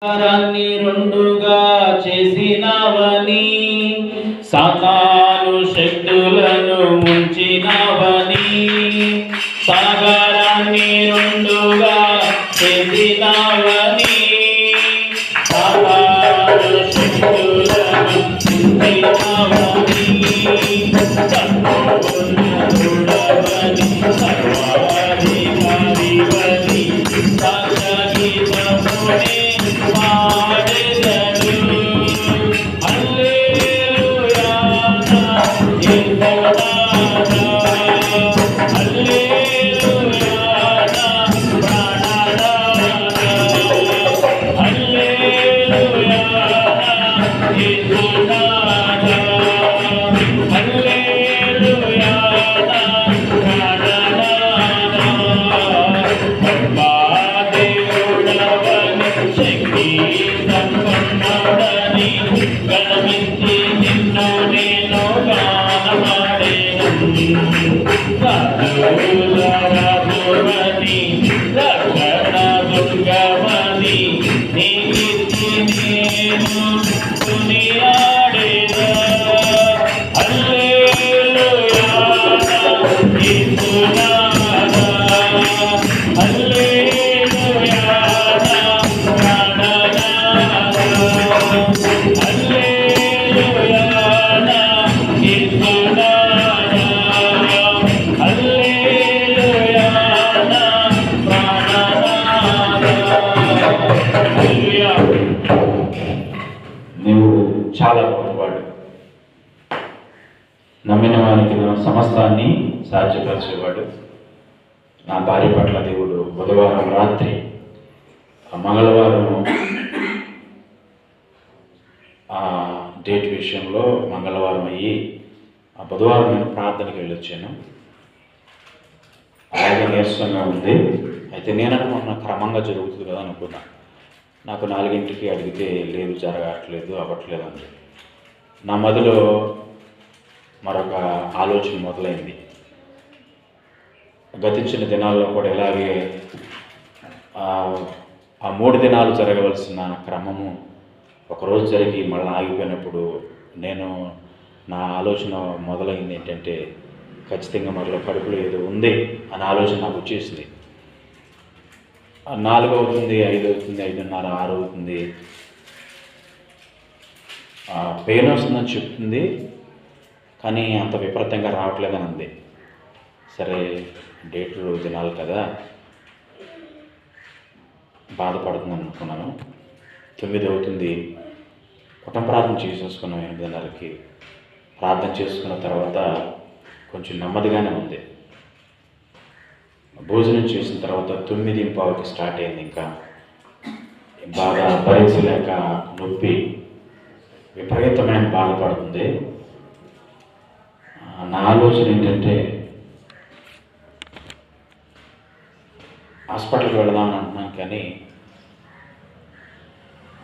సాగరాన్ని రెండుగా చేసినవని, సాతాను శక్తులను ముంచినవని. సాగరాన్ని రెండుగా చేసినవని, సాతాను శక్తులను ముంచినవని. సర్వోన్నతుడవని, సర్వాధికారివని సాక్షాత్కారమునే చాలా గొప్పవాడు. నమ్మిన వారికి సమస్తాన్ని సాధ్యపరిచేవాడు. నా భార్య పట్ల దేవుడు బుధవారం రాత్రి మంగళవారం ఆ డేట్ విషయంలో మంగళవారం అయ్యి ఆ బుధవారం నేను ప్రార్థనకి వెళ్ళొచ్చాను. అలాగే నీరసంగా ఉంది. అయితే నేను అనుకున్న క్రమంగా జరుగుతుంది కదా అనుకున్నా. నాకు 4ంటికి అడిగితే లేదు, జరగట్లేదు, అవ్వట్లేదు అంది. నా మదిలో మరొక ఆలోచన మొదలైంది. గతించిన దినాల్లో కూడా ఇలాగే ఆ 3 దినాలు జరగవలసిన క్రమము ఒకరోజు జరిగి మళ్ళీ ఆగిపోయినప్పుడు నా ఆలోచన మొదలైంది ఏంటంటే ఖచ్చితంగా మరలో కడుపులో ఏదో ఉంది అనే ఆలోచన నాకు వచ్చేసింది. 4 అవుతుంది, 5 అవుతుంది, 5:30, 6 అవుతుంది. పెయిన్ వస్తుందని చెప్తుంది, కానీ అంత విపరీతంగా రావట్లేదని అంది. సరే, డేట్ దినాలు కదా, బాధపడుతుంది అనుకున్నాను. 9 అవుతుంది. కుటుంబ ప్రార్థన చేసేసుకున్నాం. 8:30కి ప్రార్థన చేసుకున్న తర్వాత కొంచెం నెమ్మదిగానే ఉంది. భోజనం చేసిన తర్వాత 9:15కి స్టార్ట్ అయింది. ఇంకా బాగా భరించలేక నొప్పి, విపరీతమైన బాధపడుతుంది. నా ఆలోచన ఏంటంటే హాస్పిటల్కి వెళదామని అంటున్నాను, కానీ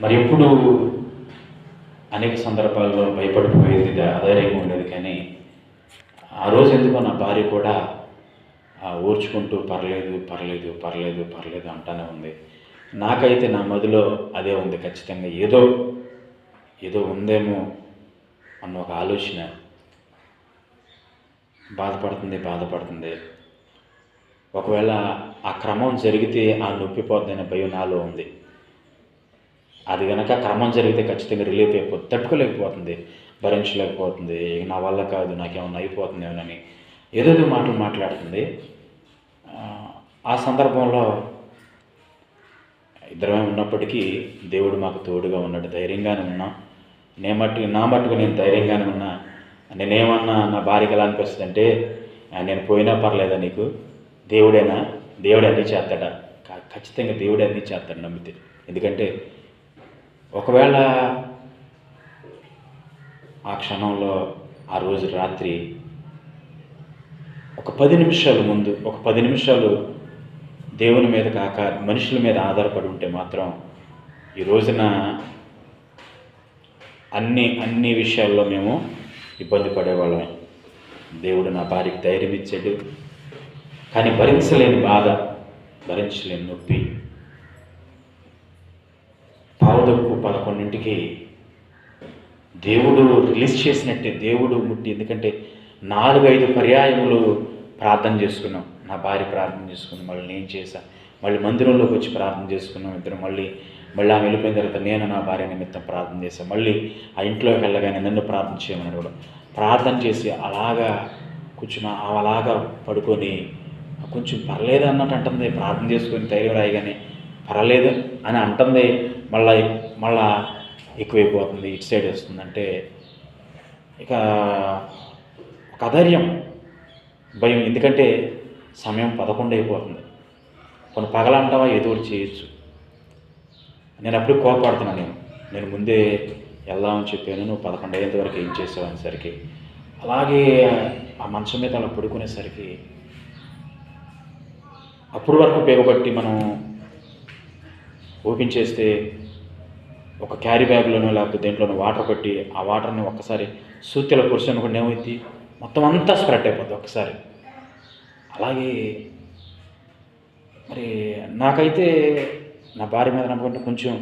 మరి ఎప్పుడు అనేక సందర్భాల్లో భయపడిపోయేది, అధైర్యంగా ఉండేది. కానీ ఆ రోజు ఎందుకో నా భార్య కూడా ఓర్చుకుంటూ పర్లేదు పర్లేదు పర్లేదు పర్లేదు అంటానే ఉంది. నాకైతే నా మదిలో అదే ఉంది, ఖచ్చితంగా ఏదో ఉందేమో అన్న ఒక ఆలోచన. బాధపడుతుంది. ఒకవేళ ఆ క్రమం జరిగితే ఆ నొప్పిపోద్దనే భయం నాలో ఉంది. అది కనుక క్రమం జరిగితే ఖచ్చితంగా రిలీఫ్ అయిపోతుంది. తట్టుకోలేకపోతుంది, భరించలేకపోతుంది. నా వల్ల కాదు, నాకేమన్నా అయిపోతుందేమోనని ఏదేదో మాటలు మాట్లాడుతుంది. ఆ సందర్భంలో ఇద్దరమే ఉన్నప్పటికీ దేవుడు మాకు తోడుగా ఉన్నాడు. ధైర్యంగానే ఉన్నాం. నా మట్టుకు నేను ధైర్యంగానే ఉన్నా. నేనేమన్నా నా భార్యకి ఎలా అనిపిస్తుంది అంటే, నేను పోయినా పర్లేదా నీకు, దేవుడు అన్నీ చేస్తాడా? ఖచ్చితంగా దేవుడే అన్నీ చేస్తాడు నమ్మితే. ఎందుకంటే ఒకవేళ ఆ క్షణంలో ఆ రోజు రాత్రి ఒక 10 నిమిషాలు ముందు, ఒక 10 నిమిషాలు దేవుని మీద కాక మనుషుల మీద ఆధారపడి ఉంటే మాత్రం ఈ రోజున అన్ని విషయాల్లో మేము ఇబ్బంది పడేవాళ్ళమే. దేవుడు నా భార్యకి ధైర్యం ఇచ్చాడు. కానీ భరించలేని బాధ, భరించలేని నొప్పి, పావుదొక్కు 11ంటికి దేవుడు రిలీజ్ చేసినట్టే దేవుడు ముట్టి. ఎందుకంటే 4-5 పర్యాయములు ప్రార్థన చేసుకున్నాం. నా భార్య ప్రార్థన చేసుకున్నాం, మళ్ళీ నేను చేశాను, మళ్ళీ మందిరంలోకి వచ్చి ప్రార్థన చేసుకున్నాం ఇద్దరం. మళ్ళీ ఆమె వెళ్ళిపోయిన తర్వాత నేను నా భార్య నిమిత్తం ప్రార్థన చేశాను. మళ్ళీ ఆ ఇంట్లోకి వెళ్ళగానే నన్ను ప్రార్థన చేయమని కూడా ప్రార్థన చేసి అలాగా కూర్చుని అలాగా పడుకొని కొంచెం పర్లేదు అన్నట్టు అంటుంది. ప్రార్థన చేసుకొని ధైర్యం రాయగానే పర్లేదు అని అంటుంది. మళ్ళా ఎక్కువైపోతుంది, ఇటు సైడ్ వస్తుందంటే ఇక ఒక అధైర్యం, భయం. ఎందుకంటే సమయం 11 అయిపోతుంది. కొన్ని పగలంటావా ఏదో ఒకటి చేయొచ్చు. నేను అప్పుడు కోపడుతున్నాను. నేను ముందే వెళ్దామని చెప్పాను, నువ్వు 11 అయ్యేంత వరకు ఏం చేసావు అనేసరికి అలాగే ఆ మంచం మీద అలా పడుకునేసరికి అప్పుడు వరకు బిగబట్టి మనం ఓపెన్ చేస్తే ఒక క్యారీ బ్యాగ్లోనో లేకపోతే దేంట్లోనో వాటర్ పెట్టి ఆ వాటర్ని ఒక్కసారి సూత్యలో పొడిచాను కూడా ఏమైంది, మొత్తం అంతా స్ప్రెడ్ అయిపోద్ది ఒక్కసారి. అలాగే మరి నాకైతే నా భార్య మీద నమ్మకంటే కొంచెం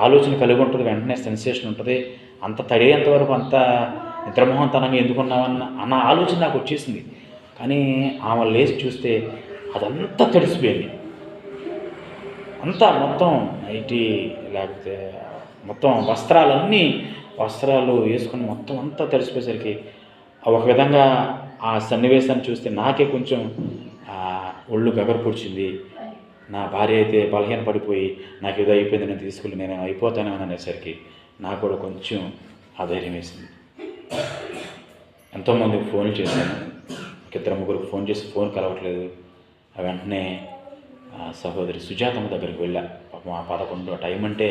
ఆలోచన కలిగి ఉంటుంది, వెంటనే సెన్సేషన్ ఉంటుంది. అంత తడేంత వరకు అంత నిద్రమోహంతనంగా ఎందుకున్నావన్న ఆలోచన నాకు వచ్చేసింది. కానీ ఆమె లేచి చూస్తే అదంతా తడిసిపోయింది. అంతా మొత్తం నైటీ లేకపోతే మొత్తం వస్త్రాలు వేసుకుని మొత్తం అంతా తడిసిపోయేసరికి ఒక విధంగా ఆ సన్నివేశాన్ని చూస్తే నాకే కొంచెం ఒళ్ళు గగరు పొడిచింది. నా భార్య అయితే బలహీన పడిపోయి నాకు ఏదో అయిపోయింది, నేను తీసుకెళ్ళి నేను అయిపోతానని అనేసరికి నాకు కూడా కొంచెం ఆధైర్యం వేసింది. ఎంతోమందికి ఫోన్లు చేశాను, 2-3 ఫోన్ చేసి ఫోన్ కలవట్లేదు. వెంటనే సహోదరి సుజాతమ్మ దగ్గరికి వెళ్ళా. పాపం 11 టైం అంటే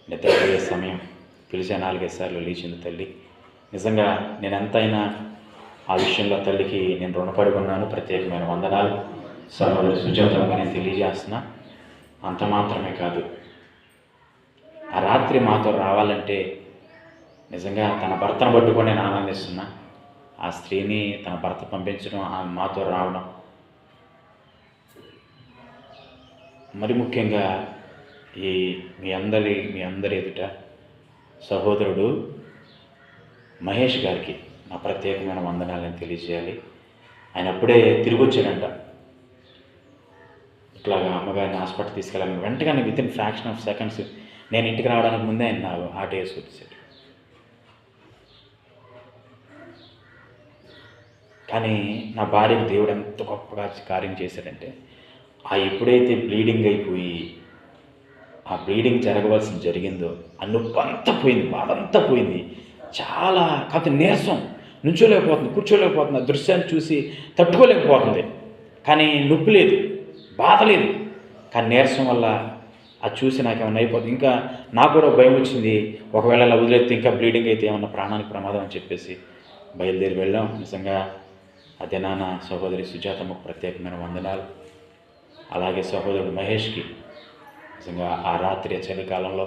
నిద్రపోయే సమయం. పిలిచే 4-5 సార్లు లేచింది తల్లి. నిజంగా నేను ఎంతైనా ఆ విషయంలో తల్లికి నేను రుణపడి ఉన్నాను. ప్రత్యేకమైన వందనాలు సహోదరి సుజాతమ్మగా నేను తెలియజేస్తున్నా. అంత మాత్రమే కాదు, ఆ రాత్రి మాతో రావాలంటే నిజంగా తన భర్తను పట్టుకొని నేను ఆనందిస్తున్నా. ఆ స్త్రీని తన భర్త పంపించడం, ఆమె మాతో రావడం, మరి ముఖ్యంగా మీ అందరి ఎదుట సహోదరుడు మహేష్ గారికి నా ప్రత్యేకమైన వందనాలను తెలియజేయాలి. ఆయన అప్పుడే తిరిగి వచ్చాడంట. ఇట్లాగా అమ్మగారిని హాస్పిటల్ తీసుకెళ్ళాను. వెంటనే వితిన్ ఫ్రాక్షన్ ఆఫ్ సెకండ్స్ నేను ఇంటికి రావడానికి ముందే ఆయన నాకు ఆటో వేసి వచ్చేసాడు. కానీ నా భార్యకు దేవుడు ఎంత గొప్పగా కార్యం చేశాడంటే, ఎప్పుడైతే బ్లీడింగ్ అయిపోయి ఆ బ్లీడింగ్ జరిగిందో ఆ నొప్పి అంతా పోయింది, బాధ అంతా పోయింది. చాలా కాకపోతే నీరసం, నుంచోలేకపోతుంది, కూర్చోలేకపోతుంది. ఆ దృశ్యాన్ని చూసి తట్టుకోలేకపోతుంది. కానీ నొప్పి లేదు, బాధ లేదు. కానీ నీరసం వల్ల అది చూసి నాకేమన్నా అయిపోతుంది. ఇంకా నాకు కూడా భయం వచ్చింది, ఒకవేళ అలా వదిలేస్తే ఇంకా బ్లీడింగ్ అయితే ఏమన్నా ప్రాణానికి ప్రమాదం అని చెప్పేసి బయలుదేరి వెళ్ళాం. నిజంగా అదే నాన్న సహోదరి సుజాతమ్మకు ప్రత్యేకమైన వందనాలు. అలాగే సహోదరుడు మహేష్కి నిజంగా ఆ రాత్రి చలికాలంలో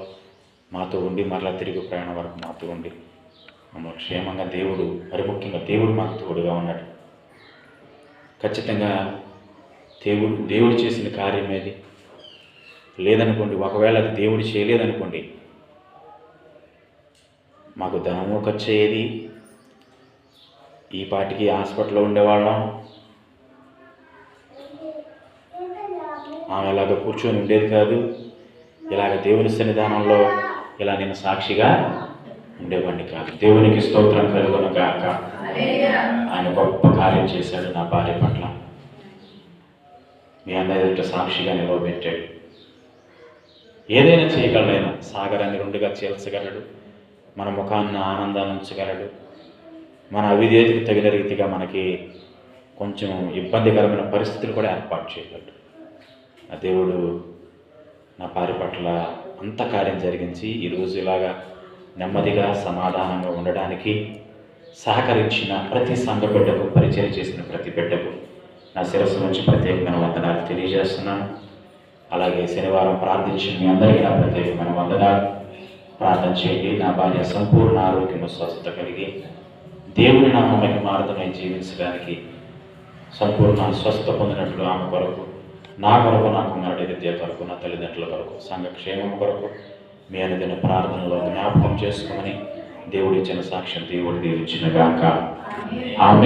మాతో ఉండి మరలా తిరిగి ప్రయాణం వరకు మాతో ఉండి మమ్మల్ని క్షేమంగా మరి ముఖ్యంగా దేవుడు మాకు తోడుగా ఉన్నాడు. ఖచ్చితంగా దేవుడు చేసిన కార్యం ఏది లేదనుకోండి, ఒకవేళ అది దేవుడు చేయలేదనుకోండి, మాకు ధనము ఖర్చు అయ్యేది, ఈ పాటికి హాస్పిటల్లో ఉండేవాళ్ళం, ఆమె ఇలాగ కూర్చొని ఉండేది కాదు, ఇలాగ దేవుని సన్నిధానంలో ఇలా నేను సాక్షిగా ఉండేవాడిని కాదు. దేవునికి స్తోత్రం కలుగును గాక. ఆయన గొప్ప కార్యం చేశాడు నా భార్య పట్ల. మీ అందరి సాక్షిగా నిలవబెట్టాడు. ఏదైనా చేయగలడైనా, సాగరాన్ని 2గా చీల్చగలడు, మన ముఖాన్ని ఆనందాన్ని ఉంచగలడు, మన అవిధేయతకు తగిన రీతిగా మనకి కొంచెం ఇబ్బందికరమైన పరిస్థితులు కూడా ఏర్పాటు చేయగలడు. ఆ దేవుడు నా భార్య పట్ల అంత కార్యం జరిగించి ఈరోజు ఇలాగా నెమ్మదిగా సమాధానంగా ఉండడానికి సహకరించిన ప్రతి సంఘ బిడ్డకు, పరిచయం చేసిన ప్రతి బిడ్డకు నా శిరస్సు నుంచి ప్రత్యేకమైన వందనాలు తెలియజేస్తున్నాను. అలాగే శనివారం ప్రార్థించిన మీ అందరికీ నా ప్రత్యేకమైన వందనాలు. ప్రార్థన చేయండి. నా భార్య సంపూర్ణ ఆరోగ్యము స్వస్థత కలిగి దేవుని నామమైన మార్గమై జీవించడానికి సంపూర్ణ స్వస్థత పొందినట్లు ఆమె కొరకు, నా కొరకు, నా కుమారుడి విద్య కొరకు, నా తల్లిదండ్రుల కొరకు, సంఘ క్షేమం కొరకు మీ అనుదిన ప్రార్థనలో జ్ఞాపకం చేసుకోమని దేవుడు ఇచ్చిన సాక్ష్యం దేవుడు దీవించిన గాక. ఆమె